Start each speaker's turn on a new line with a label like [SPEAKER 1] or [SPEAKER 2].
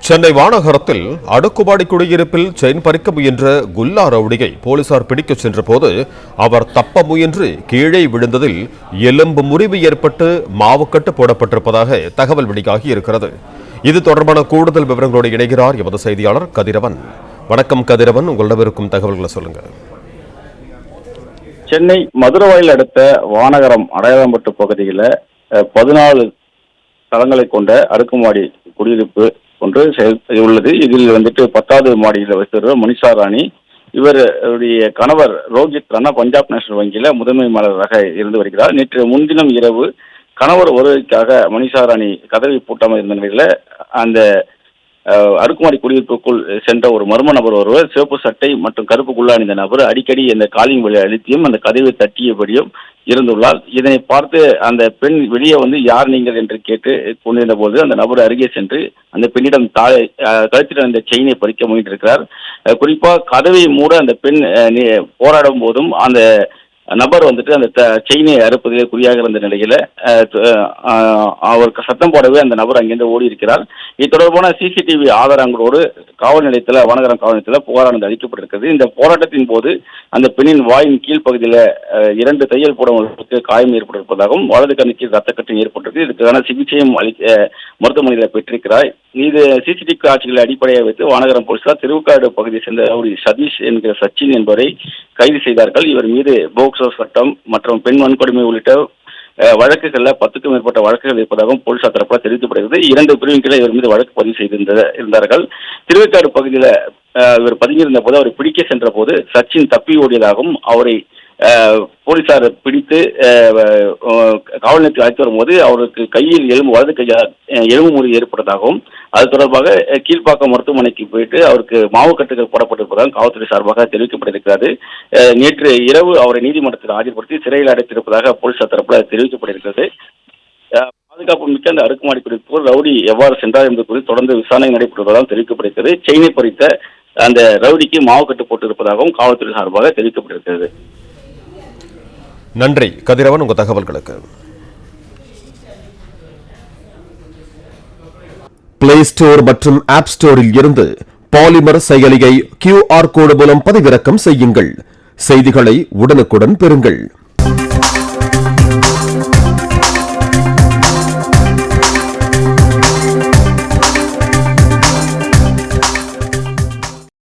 [SPEAKER 1] சென்னை வானகரத்தில் அடுக்குமாடி குடியிருப்பில் செயின் பறிக்க முயன்ற குல்லா ரவுடியை போலீசார் பிடிக்கச் சென்றபோது அவர் தப்ப முயன்று கீழே விழுந்ததில் எலும்பு முறிவு ஏற்பட்டு மாவுக்கட்டு போடப்பட்டிருப்பதாக தகவல் வெளியாகி இருக்கிறது. இது தொடர்பான கூடுதல் விவரங்களோடு இணைகிறார் எமது செய்தியாளர் கதிரவன். வணக்கம் கதிரவன், உங்களிடம் இருக்கும் தகவல்களை சொல்லுங்க.
[SPEAKER 2] சென்னை மதுரவாயில் அடுத்த வானகரம் அடையாளம்பட்டு பகுதியில் 14 தளங்களை கொண்ட அடுக்குமாடி குடியிருப்பு ஒன்று உள்ளது. இதில் 10வது மாடியில் வைத்திருக்கிற மனிஷா ராணி, இவருடைய கணவர் ரோஹித் ராணா பஞ்சாப் நேஷனல் வங்கியில முதன்மை மேலாளராக இருந்து வருகிறார். நேற்று முன்தினம் இரவு கணவர் வருகைக்காக மனிஷா ராணி கதவை பூட்டாமல் இருந்த நிலையில அந்த அடுக்குமாடி குடியிருப்புக்குள் சென்ற ஒரு மர்ம நபர் ஒருவர் சிவப்பு சட்டை மற்றும் கருப்பு குல்லா அணிந்த நபர் அடிக்கடி இந்த காலிங் வழி அழுத்தியும் அந்த கதவை தட்டியபடியும் இருந்துள்ளார். இதனை பார்த்து அந்த பெண் வெளியே யார் நீங்கள் என்று கேட்டு கொண்டிருந்த போது அந்த நபர் அருகே சென்று அந்த பெண்ணிடம் கழுத்தில் அந்த செயினை பறிக்க முயன்றிருக்கிறார். குறிப்பாக கதவை மூட அந்த பெண் போராடும் போதும் அந்த நபர் அந்த செயினை அறுப்பதிலே குறியாக இருந்த நிலையில அவருக்கு சத்தம் போடவே அந்த நபர் அங்கிருந்து ஓடி இருக்கிறார். இது தொடர்பான சிசிடிவி ஆதாரங்களோடு காவல் நிலையத்தில் வானகரம் காவல் நிலையத்தில் புகாரானது அளிக்கப்பட்டிருக்கிறது. இந்த போராட்டத்தின் போது அந்த பெண்ணின் வாயின் கீழ்ப்பகுதியில் 2 தையல் போடுவதற்கு காயம் ஏற்பட்டிருப்பதாகவும் வலது கண்ணுக்கு ரத்தக்கட்டு ஏற்பட்டது. இதுக்கான சிகிச்சையும் மருத்துவமனையில் பெற்றிருக்கிறார். இது சிசிடிவி காட்சிகளை அடிப்படையாக வைத்து வானகரம் போலீசார் திருவுக்காடு பகுதியை சேர்ந்த சதீஷ் என்கிற சச்சின் என்பவரை கைது செய்தார்கள். இவர் மீது போக்சோ சட்டம் மற்றும் பெண் வன்கொடுமை உள்ளிட்ட வழக்குகளில் 10க்கும் மேற்பட்ட வழக்குகள் இருப்பதாகவும் போலீசார் தரப்பில் தெரிவிக்கப்படுகிறது. 2 பிரிவின் கீழே இவர் மீது வழக்கு பதிவு செய்திருந்தார்கள். திருவேற்காடு பகுதியில் இவர் பதுங்கியிருந்த போது அவரை பிடிக்க சென்ற போது சச்சின் தப்பி ஓடியதாகவும் அவரை போலீசார் பிடித்து காவல் நிலையத்தில் அழைத்து வரும்போது அவருக்கு கையில் வலது கையால் எலும்பு முறிவு ஏற்பட்டதாகவும் அது தொடர்பாக கீழ்ப்பாக்கம் மருத்துவமனைக்கு போயிட்டு அவருக்கு மாவுக்கட்டுகள் போடப்பட்டிருப்பதாகவும் காவல்துறை சார்பாக தெரிவிக்கப்பட்டிருக்கிறது. நேற்று இரவு அவரை நீதிமன்றத்தில் ஆஜர்படுத்தி சிறையில் அடைத்திருப்பதாக போலீசார் தரப்பில் தெரிவிக்கப்பட்டிருக்கிறது. பாதுகாப்பு மிக்க அந்த அடுக்குமாடி குடியிருப்பு ரவுடி எவ்வாறு சென்றார் என்பது குறித்து தொடர்ந்து விசாரணை நடைபெறுவதாகவும் தெரிவிக்கப்படுகிறது. செயினை பறித்த அந்த ரவுடிக்கு மாவுக்கட்டு போட்டிருப்பதாகவும் காவல்துறை சார்பாக தெரிவிக்கப்பட்டிருக்கிறது.
[SPEAKER 1] நன்றி கதிரவன், உங்க தகவல்களுக்கு. பிளே ஸ்டோர் மற்றும் ஆப் ஸ்டோரில் இருந்து பாலிமர் செயலியை QR கோடு மூலம் பதிவிறக்கம் செய்யுங்கள். செய்திகளை உடனுக்குடன் பெறுங்கள்.